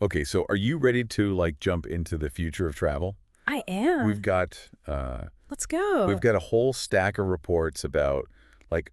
Okay, so are you ready to like jump into the future of travel? I am. We've got Let's go. a whole stack of reports about like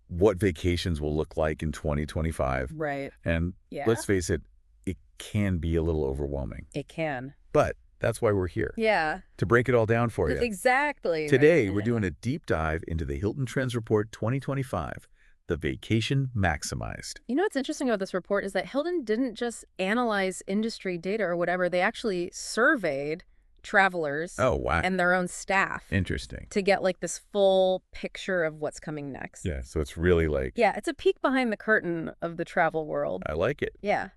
what vacations will look like in 2025. Right. And Yeah, let's face it, it can be a little overwhelming. it can. But that's why we're here, Yeah, to break it all down for you. exactly. Today, we're doing a deep dive into the Hilton Trends Report 2025, the vacation maximized. You know what's interesting about this report is that Hilton didn't just analyze industry data or whatever. They actually surveyed travelers Oh, wow. and their own staff Interesting. to get like this full picture of what's coming next. Yeah, so it's really like, Yeah, it's a peek behind the curtain of the travel world. I like it. Yeah.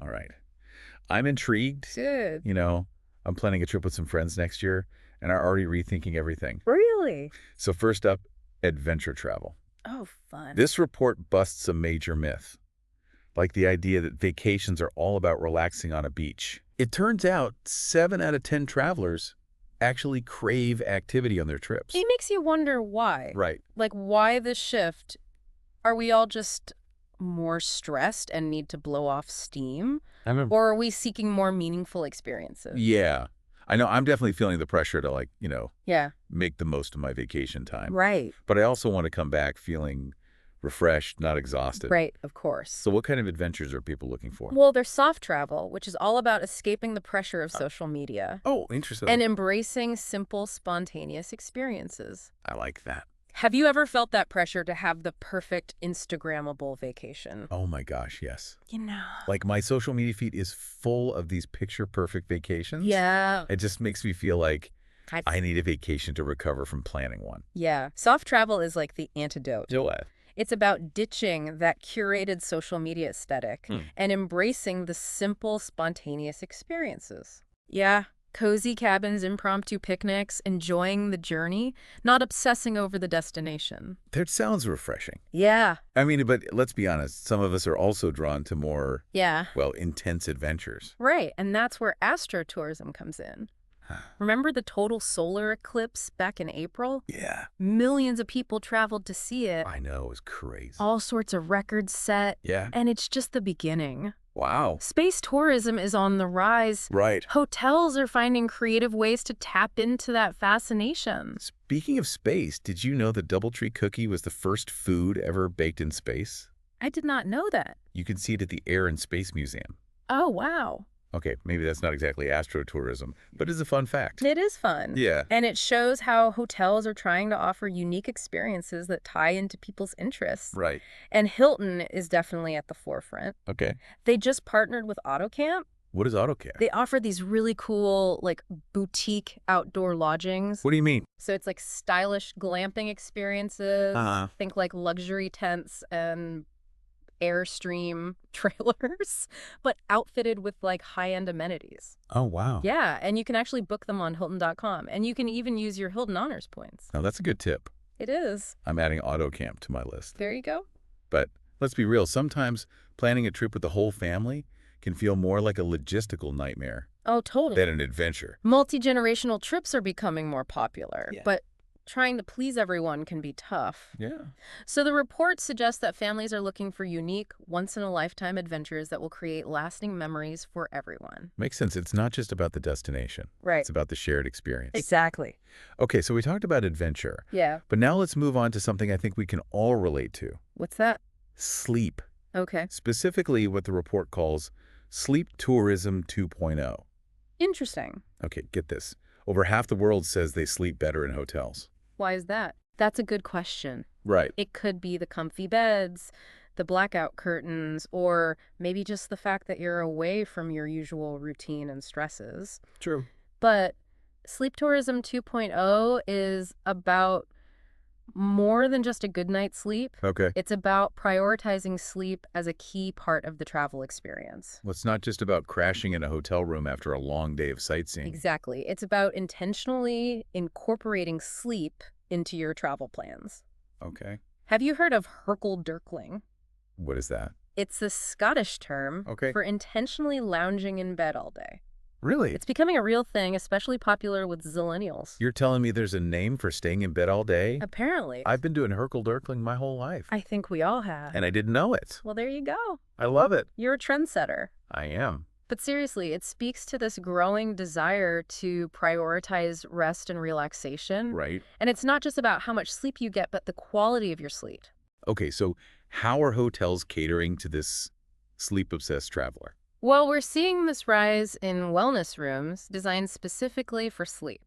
All right. I'm intrigued. Good. I'm planning a trip with some friends next year, and I'm already rethinking everything. Really? So first up, adventure travel. Oh, fun. This report busts a major myth, like the idea that vacations are all about relaxing on a beach. It turns out 7 out of 10 travelers actually crave activity on their trips. It makes you wonder why. Right. Like, why the shift? Are we all just more stressed and need to blow off steam? Or are we seeking more meaningful experiences? Yeah. I know I'm definitely feeling the pressure to Yeah. make the most of my vacation time. Right. But I also want to come back feeling refreshed, not exhausted. Right, of course. So what kind of adventures are people looking for? Well, there's soft travel, which is all about escaping the pressure of social media Oh, interesting. and embracing simple, spontaneous experiences. I like that. Have you ever felt that pressure to have the perfect Instagrammable vacation? Oh my gosh, yes. You know. Like my social media feed is full of these picture-perfect vacations. Yeah. It just makes me feel like I need a vacation to recover from planning one. Yeah. Soft travel is like the antidote. What? It's about ditching that curated social media aesthetic and embracing the simple, spontaneous experiences. Yeah. Cozy cabins, impromptu picnics, enjoying the journey, not obsessing over the destination. That sounds refreshing. Yeah. I mean, but let's be honest, some of us are also drawn to more, Yeah. well, intense adventures. Right. And that's where astrotourism comes in. Remember the total solar eclipse back in April? Yeah. Millions of people traveled to see it. I know, it was crazy. All sorts of records set. Yeah. And it's just the beginning. Wow. Space tourism is on the rise. Right. Hotels are finding creative ways to tap into that fascination. Speaking of space, did you know the DoubleTree cookie was the first food ever baked in space? I did not know that. You can see it at the Air and Space Museum. Oh, wow. Okay, maybe that's not exactly astrotourism, but it's a fun fact. It is fun. Yeah. And it shows how hotels are trying to offer unique experiences that tie into people's interests. Right. And Hilton is definitely at the forefront. Okay. They just partnered with AutoCamp. What is AutoCamp? They offer these really cool, like, boutique outdoor lodgings. What do you mean? So it's like stylish glamping experiences. Think like luxury tents and Airstream trailers, but outfitted with like high-end amenities. Oh, wow. Yeah, and you can actually book them on Hilton.com, and you can even use your Hilton Honors points. Now, that's a good tip. It is. I'm adding AutoCamp to my list. There you go. But let's be real, sometimes planning a trip with the whole family can feel more like a logistical nightmare Oh, totally. than an adventure. Multi-generational trips are becoming more popular, Yeah. but trying to please everyone can be tough. Yeah. So the report suggests that families are looking for unique, once-in-a-lifetime adventures that will create lasting memories for everyone. Makes sense. It's not just about the destination. Right. It's about the shared experience. Exactly. Okay, so we talked about adventure, Yeah. but now let's move on to something I think we can all relate to. What's that? Sleep. Okay. Specifically what the report calls sleep tourism 2.0. Interesting. Okay, get this. Over half the world says they sleep better in hotels. Why is that? That's a good question. Right. It could be the comfy beds, the blackout curtains, or maybe just the fact that you're away from your usual routine and stresses. True. But Sleep Tourism 2.0 is about more than just a good night's sleep. Okay. It's about prioritizing sleep as a key part of the travel experience. Well, it's not just about crashing in a hotel room after a long day of sightseeing. Exactly. It's about intentionally incorporating sleep into your travel plans. Okay. Have you heard of Herkel-Dirkling? What is that? It's a Scottish term Okay. for intentionally lounging in bed all day. Really? It's becoming a real thing, especially popular with zillennials. You're telling me there's a name for staying in bed all day? Apparently. I've been doing Herkel-Dirkling my whole life. I think we all have. And I didn't know it. Well, there you go. I love it. You're a trendsetter. I am. But seriously, it speaks to this growing desire to prioritize rest and relaxation. Right. And it's not just about how much sleep you get, but the quality of your sleep. Okay, so how are hotels catering to this sleep-obsessed traveler? Well, we're seeing this rise in wellness rooms designed specifically for sleep.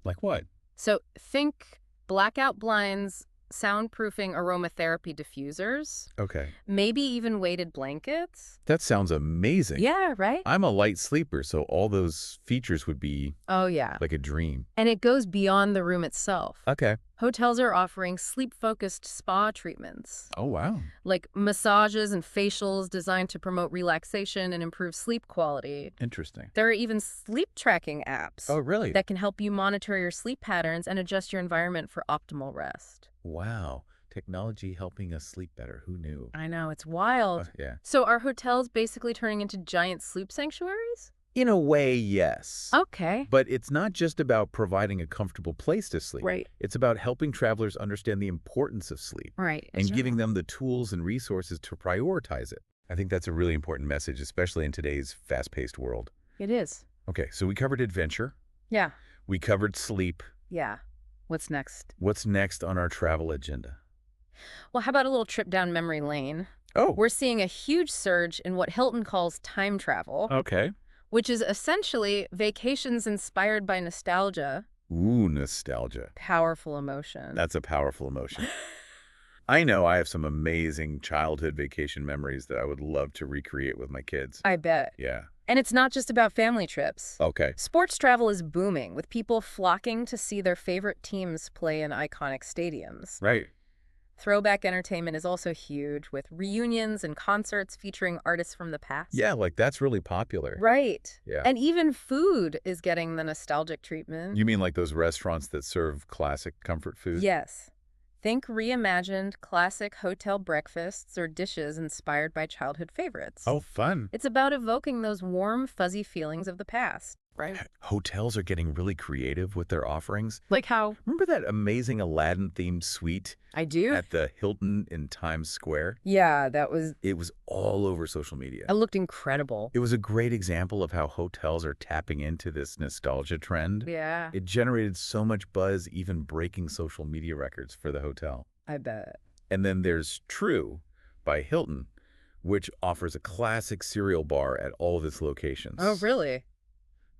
Like what? So think blackout blinds, soundproofing aromatherapy diffusers, Okay. maybe even weighted blankets. That sounds amazing. Yeah, right? I'm a light sleeper, so all those features would be Oh, yeah. like a dream. And it goes beyond the room itself. Okay. Hotels are offering sleep-focused spa treatments, Oh, wow. like massages and facials designed to promote relaxation and improve sleep quality. Interesting. There are even sleep tracking apps Oh, really? that can help you monitor your sleep patterns and adjust your environment for optimal rest. Wow. Technology helping us sleep better. Who knew? I know, it's wild. Yeah. So are hotels basically turning into giant sleep sanctuaries? In a way, yes. Okay. But it's not just about providing a comfortable place to sleep. Right. It's about helping travelers understand the importance of sleep Right. and giving them the tools and resources to prioritize it. I think that's a really important message, especially in today's fast-paced world. It is. Okay, so we covered adventure. Yeah. We covered sleep. Yeah. What's next? What's next on our travel agenda? Well, how about a little trip down memory lane? Oh, We're seeing a huge surge in what Hilton calls time travel, okay. which is essentially vacations inspired by nostalgia. Ooh, nostalgia. Powerful emotion. That's a powerful emotion. I know I have some amazing childhood vacation memories that I would love to recreate with my kids. I bet. Yeah. And it's not just about family trips. Okay. Sports travel is booming, with people flocking to see their favorite teams play in iconic stadiums. Right. Throwback entertainment is also huge, with reunions and concerts featuring artists from the past. Yeah, like that's really popular. Right. Yeah. And even food is getting the nostalgic treatment. You mean like those restaurants that serve classic comfort food? Yes. Think reimagined classic hotel breakfasts or dishes inspired by childhood favorites. Oh, fun. It's about evoking those warm, fuzzy feelings of the past. Right. Hotels are getting really creative with their offerings. Like how? Remember that amazing Aladdin-themed suite I do? at the Hilton in Times Square? Yeah, It was all over social media. it looked incredible. It was a great example of how hotels are tapping into this nostalgia trend. Yeah, It generated so much buzz, even breaking social media records for the hotel. I bet. And then there's True by Hilton, which offers a classic cereal bar at all of its locations. Oh, really?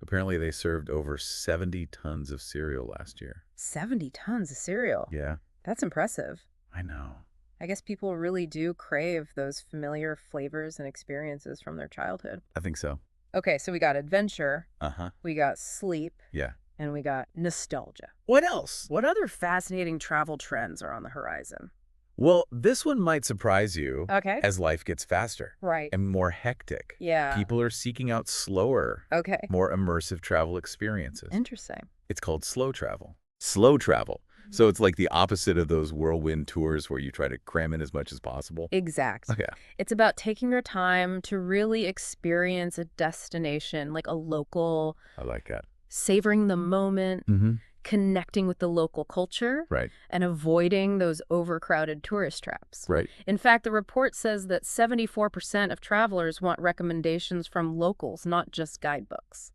Apparently, they served over 70 tons of cereal last year. 70 tons of cereal. Yeah, That's impressive. I know. I guess people really do crave those familiar flavors and experiences from their childhood. I think so. Okay, so we got adventure, Uh-huh. we got sleep, Yeah. and we got nostalgia. What else? What other fascinating travel trends are on the horizon? Well, this one might surprise you Okay. as life gets faster Right. and more hectic. Yeah. People are seeking out slower, Okay. more immersive travel experiences. Interesting. It's called slow travel. Slow travel. So it's like the opposite of those whirlwind tours where you try to cram in as much as possible. Exact. Okay. It's about taking your time to really experience a destination, like a local, I like that. savoring the moment, Mm-hmm. connecting with the local culture, Right. and avoiding those overcrowded tourist traps. Right. In fact, the report says that 74% of travelers want recommendations from locals, not just guidebooks.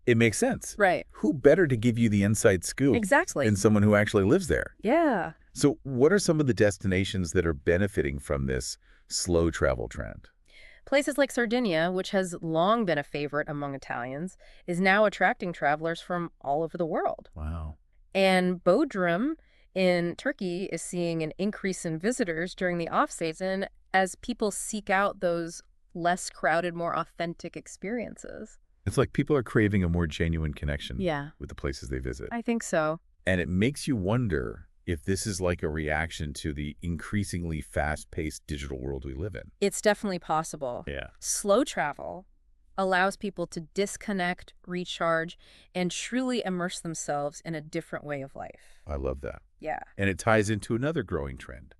It makes sense. Right. Who better to give you the inside scoop Exactly. than someone who actually lives there? Yeah. So what are some of the destinations that are benefiting from this slow travel trend? Places like Sardinia, which has long been a favorite among Italians, is now attracting travelers from all over the world. Wow. And Bodrum in Turkey is seeing an increase in visitors during the off-season as people seek out those less crowded, more authentic experiences. It's like people are craving a more genuine connection Yeah, with the places they visit. I think so. And it makes you wonder if this is like a reaction to the increasingly fast-paced digital world we live in. It's definitely possible. Yeah. Slow travel allows people to disconnect, recharge, and truly immerse themselves in a different way of life. I love that. Yeah, And it ties into another growing trend,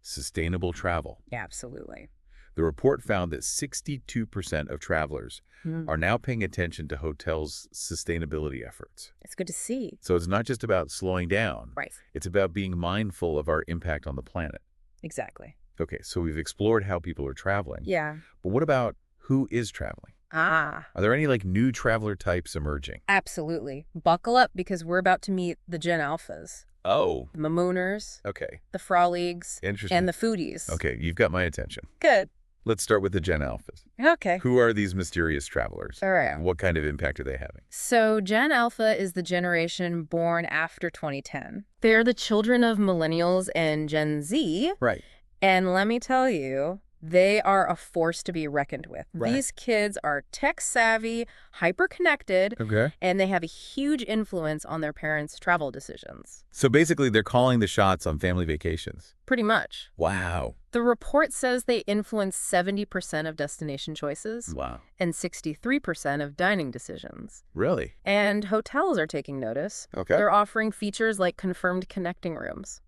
sustainable travel. absolutely. The report found that 62% of travelers are now paying attention to hotels' sustainability efforts. It's good to see. So it's not just about slowing down. Right. It's about being mindful of our impact on the planet. Exactly. Okay, so we've explored how people are traveling. Yeah. But what about who is traveling? Ah, Are there any like new traveler types emerging? absolutely. Buckle up because we're about to meet the Gen Alphas, Oh, the MeMooners, okay. the Frolleagues, Interesting. and the foodies. Okay, you've got my attention. Good. Let's start with the Gen Alphas. Okay. Who are these mysterious travelers? All right. What kind of impact are they having? So Gen Alpha is the generation born after 2010. They're the children of millennials and Gen Z. Right. And let me tell you, they are a force to be reckoned with. Right. These kids are tech-savvy, hyper-connected, Okay. and they have a huge influence on their parents' travel decisions. So basically, they're calling the shots on family vacations. Pretty much. Wow. The report says they influence 70% of destination choices Wow. and 63% of dining decisions. Really? And hotels are taking notice. Okay. They're offering features like confirmed connecting rooms.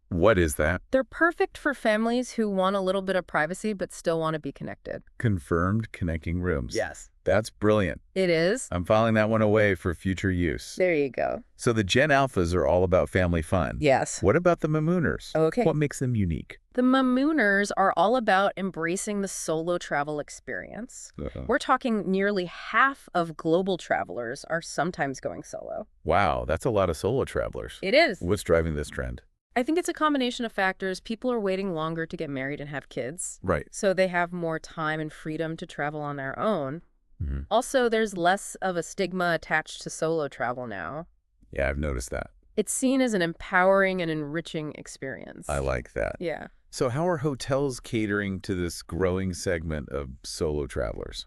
What is that? They're perfect for families who want a little bit of privacy but still want to be connected. Confirmed connecting rooms. Yes. That's brilliant. It is. I'm filing that one away for future use. There you go. So the Gen Alphas are all about family fun. Yes. What about the MeMooners? Okay. What makes them unique? The MeMooners are all about embracing the solo travel experience. We're talking nearly half of global travelers are sometimes going solo. Wow, that's a lot of solo travelers. It is. What's driving this trend? I think it's a combination of factors. People are waiting longer to get married and have kids. Right. So they have more time and freedom to travel on their own. Mm-hmm. Also, there's less of a stigma attached to solo travel now. Yeah, I've noticed that. It's seen as an empowering and enriching experience. I like that. Yeah. So how are hotels catering to this growing segment of solo travelers?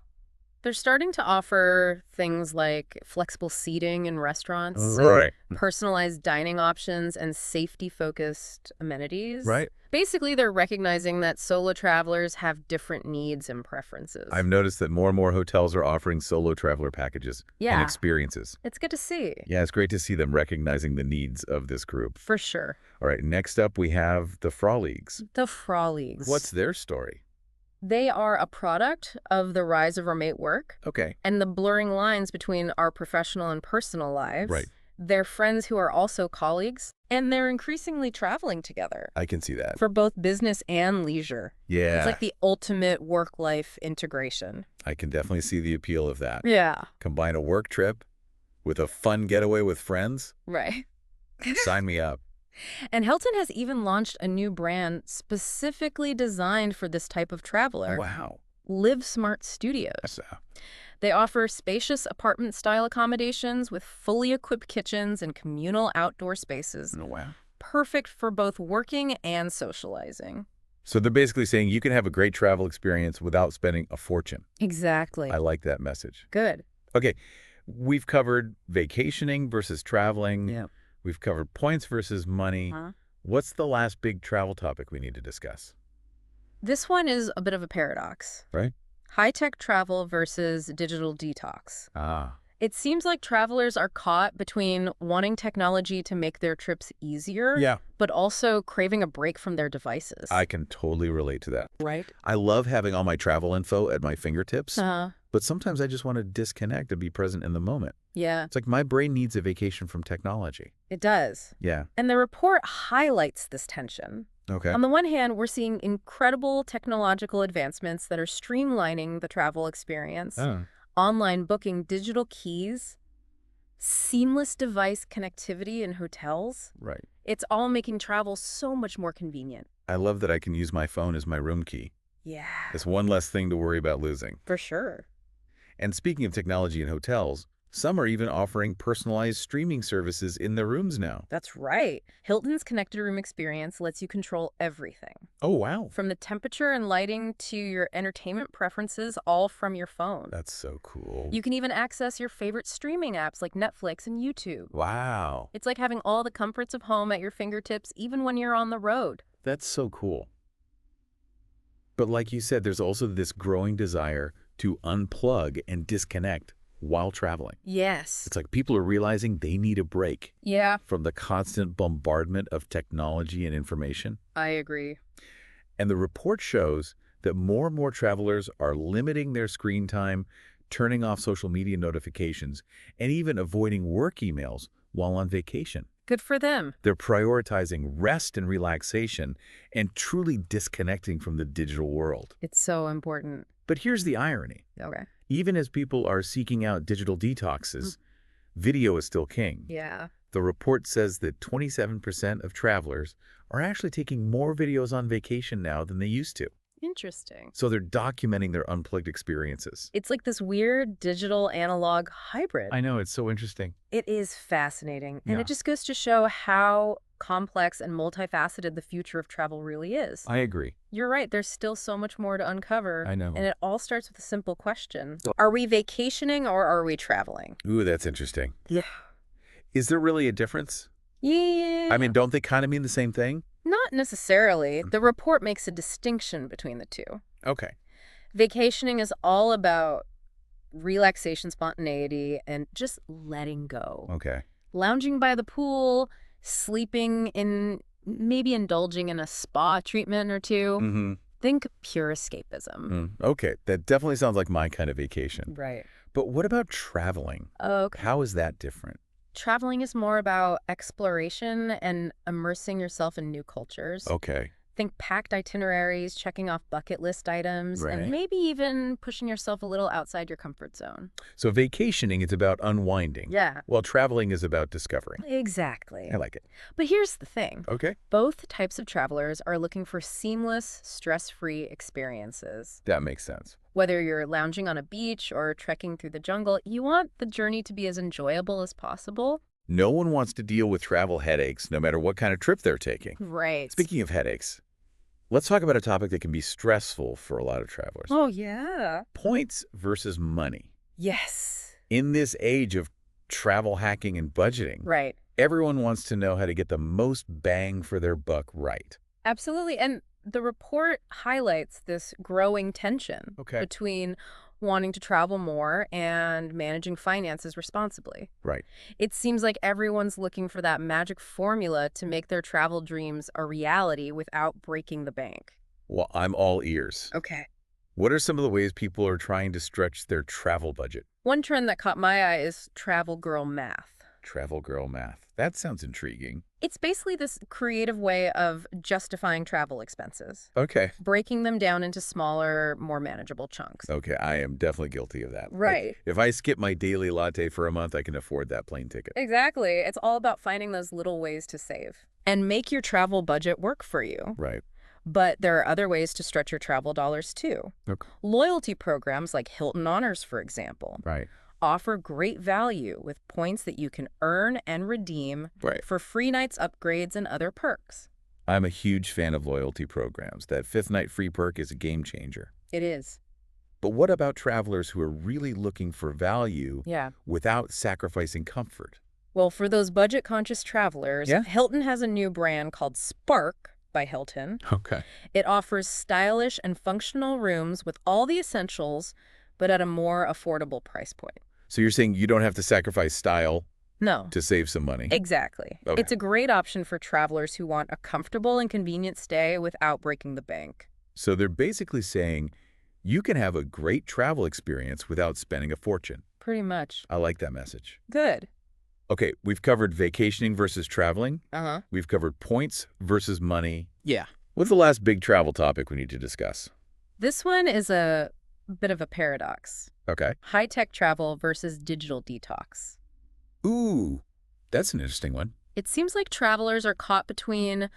They're starting to offer things like flexible seating in restaurants, Right. personalized dining options, and safety-focused amenities. Right. Basically, they're recognizing that solo travelers have different needs and preferences. I've noticed that more and more hotels are offering solo traveler packages and Yeah. experiences. It's good to see. Yeah, it's great to see them recognizing the needs of this group. For sure. All right, next up we have the Frolleagues. The Frolleagues. What's their story? They are a product of the rise of remote work Okay. and the blurring lines between our professional and personal lives. Right. They're friends who are also colleagues, and they're increasingly traveling together I can see that. for both business and leisure. Yeah, It's like the ultimate work-life integration. I can definitely see the appeal of that. Yeah. Combine a work trip with a fun getaway with friends? Right. Sign me up. And Hilton has even launched a new brand specifically designed for this type of traveler. Wow. Live Smart Studios. So, They offer spacious apartment-style accommodations with fully equipped kitchens and communal outdoor spaces. wow. Perfect for both working and socializing. So they're basically saying you can have a great travel experience without spending a fortune. Exactly. I like that message. Good. Okay, we've covered vacationing versus traveling. Yeah. We've covered points versus money. What's the last big travel topic we need to discuss? This one is a bit of a paradox. Right. High-tech travel versus digital detox. Ah, It seems like travelers are caught between wanting technology to make their trips easier, yeah. but also craving a break from their devices. I can totally relate to that. Right? I love having all my travel info at my fingertips, Uh-huh. but sometimes I just want to disconnect and be present in the moment. Yeah, It's like my brain needs a vacation from technology. it does. Yeah. And the report highlights this tension. Okay. On the one hand, we're seeing incredible technological advancements that are streamlining the travel experience. Oh. Online booking, digital keys, seamless device connectivity in hotels. Right. It's all making travel so much more convenient. I love that I can use my phone as my room key. Yeah, It's one less thing to worry about losing. for sure. And speaking of technology in hotels, some are even offering personalized streaming services in their rooms now. That's right. Hilton's connected room experience lets you control everything, Oh, wow. from the temperature and lighting to your entertainment preferences, all from your phone. That's so cool. You can even access your favorite streaming apps like Netflix and YouTube. Wow. It's like having all the comforts of home at your fingertips, even when you're on the road. That's so cool. But like you said, there's also this growing desire to unplug and disconnect while traveling. Yes. It's like people are realizing they need a break Yeah, from the constant bombardment of technology and information. I agree. And the report shows that more and more travelers are limiting their screen time, turning off social media notifications, and even avoiding work emails while on vacation. Good for them. They're prioritizing rest and relaxation and truly disconnecting from the digital world. It's so important. But here's the irony. Okay. Even as people are seeking out digital detoxes, video is still king. Yeah. The report says that 27% of travelers are actually taking more videos on vacation now than they used to. Interesting. So they're documenting their unplugged experiences. It's like this weird digital analog hybrid. I know, it's so interesting. It is fascinating. And Yeah. it just goes to show how complex and multifaceted the future of travel really is. I agree. You're right. There's still so much more to uncover. I know. And it all starts with a simple question. Are we vacationing or are we traveling? Ooh, that's interesting. Yeah. Is there really a difference? Yeah. I mean, don't they kind of mean the same thing? Not necessarily. The report makes a distinction between the two. Okay. Vacationing is all about relaxation, spontaneity, and just letting go. Okay. Lounging by the pool, sleeping in, maybe indulging in a spa treatment or two. Mm-hmm. Think pure escapism. Okay, that definitely sounds like my kind of vacation. Right. But what about traveling? Okay. How is that different? Traveling is more about exploration and immersing yourself in new cultures. Okay. Think packed itineraries, checking off bucket list items, Right. and maybe even pushing yourself a little outside your comfort zone. So vacationing is about unwinding. Yeah. While traveling is about discovering. Exactly. I like it. But here's the thing. Okay. Both types of travelers are looking for seamless, stress-free experiences. That makes sense. Whether you're lounging on a beach or trekking through the jungle, you want the journey to be as enjoyable as possible. No one wants to deal with travel headaches, no matter what kind of trip they're taking. Right. Speaking of headaches, let's talk about a topic that can be stressful for a lot of travelers. Oh, yeah. Points versus money. Yes. In this age of travel hacking and budgeting, Right. everyone wants to know how to get the most bang for their buck right. Absolutely. And the report highlights this growing tension Okay. between wanting to travel more and managing finances responsibly. Right. It seems like everyone's looking for that magic formula to make their travel dreams a reality without breaking the bank. Well, I'm all ears. Okay. What are some of the ways people are trying to stretch their travel budget? One trend that caught my eye is travel girl math. Travel girl math. That sounds intriguing. It's basically this creative way of justifying travel expenses, Okay. breaking them down into smaller, more manageable chunks. Okay, I am definitely guilty of that. Right. Like, if I skip my daily latte for a month, I can afford that plane ticket. Exactly. It's all about finding those little ways to save and make your travel budget work for you. Right. But there are other ways to stretch your travel dollars, too. Okay. Loyalty programs like Hilton Honors, for example, Right. offer great value with points that you can earn and redeem Right. for free nights upgrades and other perks. I'm a huge fan of loyalty programs. That 5th night free perk is a game changer. It is. But what about travelers who are really looking for value Yeah. without sacrificing comfort? Well, for those budget-conscious travelers, Yeah? Hilton has a new brand called Spark by Hilton. Okay. It offers stylish and functional rooms with all the essentials, but at a more affordable price point. So you're saying you don't have to sacrifice style No. to save some money? Exactly. Okay. It's a great option for travelers who want a comfortable and convenient stay without breaking the bank. So they're basically saying you can have a great travel experience without spending a fortune. Pretty much. I like that message. Good. Okay, we've covered vacationing versus traveling. Uh-huh. We've covered points versus money. Yeah. What's the last big travel topic we need to discuss? This one is a bit of a paradox. Okay. High-tech travel versus digital detox. Ooh, that's an interesting one. It seems like travelers are caught between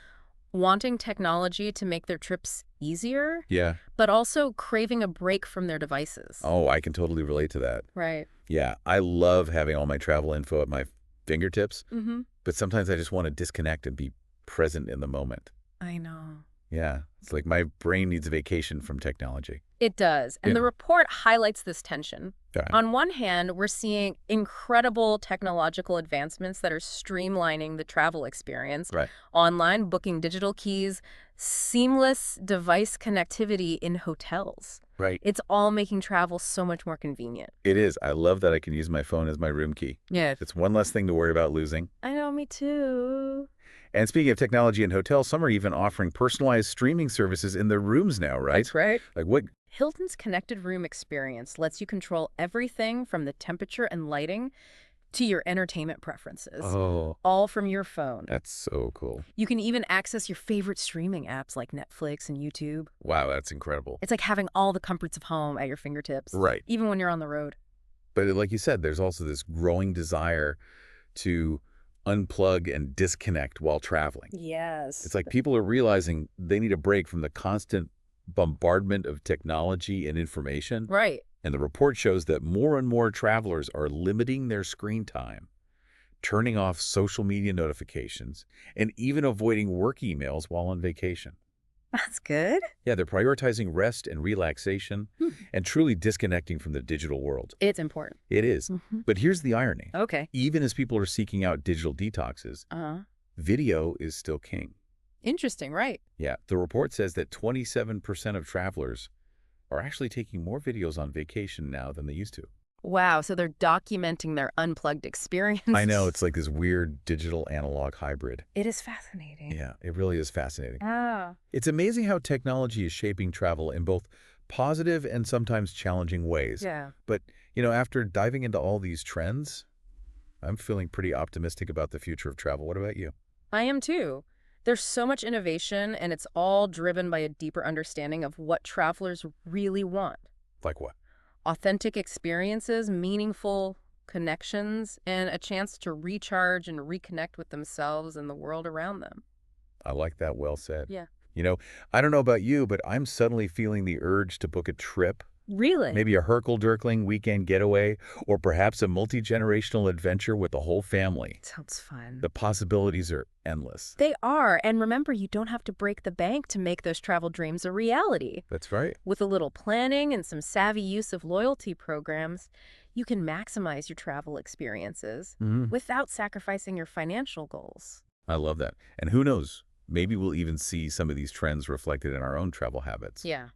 wanting technology to make their trips easier, Yeah. but also craving a break from their devices. Oh, I can totally relate to that. Right. Yeah, I love having all my travel info at my fingertips, Mm-hmm. but sometimes I just want to disconnect and be present in the moment. I know. Yeah, it's like my brain needs a vacation from technology. It does. And Yeah. the report highlights this tension. Yeah. On one hand, we're seeing incredible technological advancements that are streamlining the travel experience. Right. Online booking digital keys, seamless device connectivity in hotels. Right. It's all making travel so much more convenient. It is. I love that I can use my phone as my room key. Yeah. It's one less thing to worry about losing. I know, me too. And speaking of technology in hotels, some are even offering personalized streaming services in their rooms now, right? That's right. Like what? Hilton's connected room experience lets you control everything from the temperature and lighting to your entertainment preferences, Oh, all from your phone. that's so cool. You can even access your favorite streaming apps like Netflix and YouTube. Wow, that's incredible. It's like having all the comforts of home at your fingertips, Right. even when you're on the road. But like you said, there's also this growing desire to unplug and disconnect while traveling. Yes. It's like people are realizing they need a break from the constant bombardment of technology and information. Right. And the report shows that more and more travelers are limiting their screen time, turning off social media notifications, and even avoiding work emails while on vacation. That's good. Yeah, they're prioritizing rest and relaxation and truly disconnecting from the digital world. It's important. It is. But here's the irony. Okay. Even as people are seeking out digital detoxes, video is still king. Interesting, right? Yeah, the report says that 27% of travelers are actually taking more videos on vacation now than they used to. Wow, so they're documenting their unplugged experience. I know, it's like this weird digital-analog hybrid. It is fascinating. Yeah, it really is fascinating. Ah. It's amazing how technology is shaping travel in both positive and sometimes challenging ways. Yeah. But, you know, after diving into all these trends, I'm feeling pretty optimistic about the future of travel. What about you? I am too. There's so much innovation, and it's all driven by a deeper understanding of what travelers really want. Like what? Authentic experiences, meaningful connections, and a chance to recharge and reconnect with themselves and the world around them. I like that. Well said. Yeah. You know, I don't know about you, but I'm suddenly feeling the urge to book a trip. Really? Maybe a Herkel-Dirkling weekend getaway, or perhaps a multi-generational adventure with the whole family. Sounds fun. The possibilities are endless. They are. And remember, you don't have to break the bank to make those travel dreams a reality. That's right. With a little planning and some savvy use of loyalty programs, you can maximize your travel experiences without sacrificing your financial goals. I love that. And who knows, maybe we'll even see some of these trends reflected in our own travel habits. Yeah.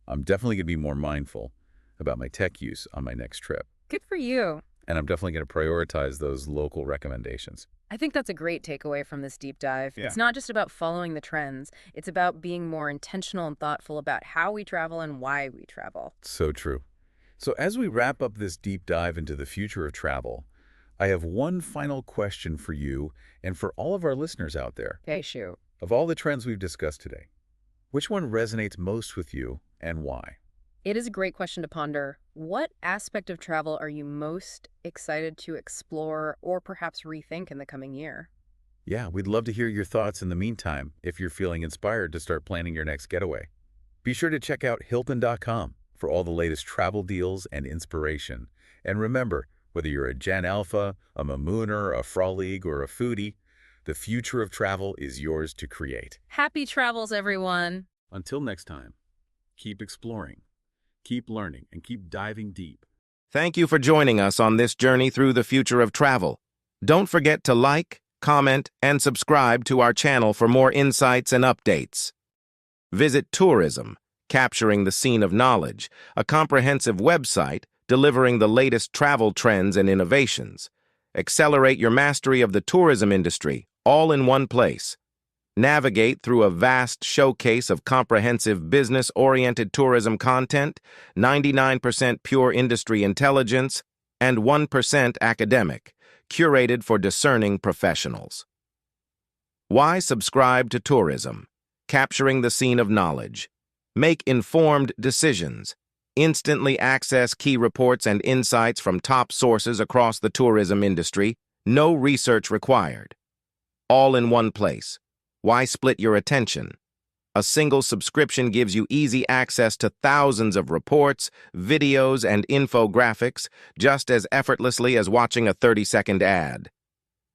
I'm definitely going to be more mindful about my tech use on my next trip. Good for you. And I'm definitely going to prioritize those local recommendations. I think that's a great takeaway from this deep dive. Yeah. It's not just about following the trends. It's about being more intentional and thoughtful about how we travel and why we travel. So true. So as we wrap up this deep dive into the future of travel, I have one final question for you and for all of our listeners out there. Okay, shoot. Of all the trends we've discussed today, which one resonates most with you and why? It is a great question to ponder. What aspect of travel are you most excited to explore or perhaps rethink in the coming year? Yeah, we'd love to hear your thoughts in the meantime if you're feeling inspired to start planning your next getaway. Be sure to check out Hilton.com for all the latest travel deals and inspiration. And remember, whether you're a Gen Alpha, a MeMooner, a Frolleague, or a foodie, the future of travel is yours to create. Happy travels, everyone! Until next time, keep exploring, keep learning, and keep diving deep. Thank you for joining us on this journey through the future of travel. Don't forget to like, comment, and subscribe to our channel for more insights and updates. Visit Tourism, Capturing the Scene of Knowledge, a comprehensive website delivering the latest travel trends and innovations. Accelerate your mastery of the tourism industry, all in one place. Navigate through a vast showcase of comprehensive business-oriented tourism content, 99% pure industry intelligence, and 1% academic, curated for discerning professionals. Why subscribe to Tourism? Capturing the Scene of Knowledge. Make informed decisions. Instantly access key reports and insights from top sources across the tourism industry. No research required. All in one place. Why split your attention? A single subscription gives you easy access to thousands of reports, videos, and infographics just as effortlessly as watching a 30-second ad.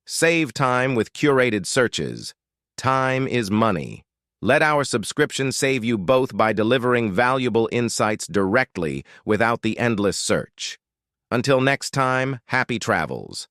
Save time with curated searches. Time is money. Let our subscription save you both by delivering valuable insights directly without the endless search. Until next time, happy travels.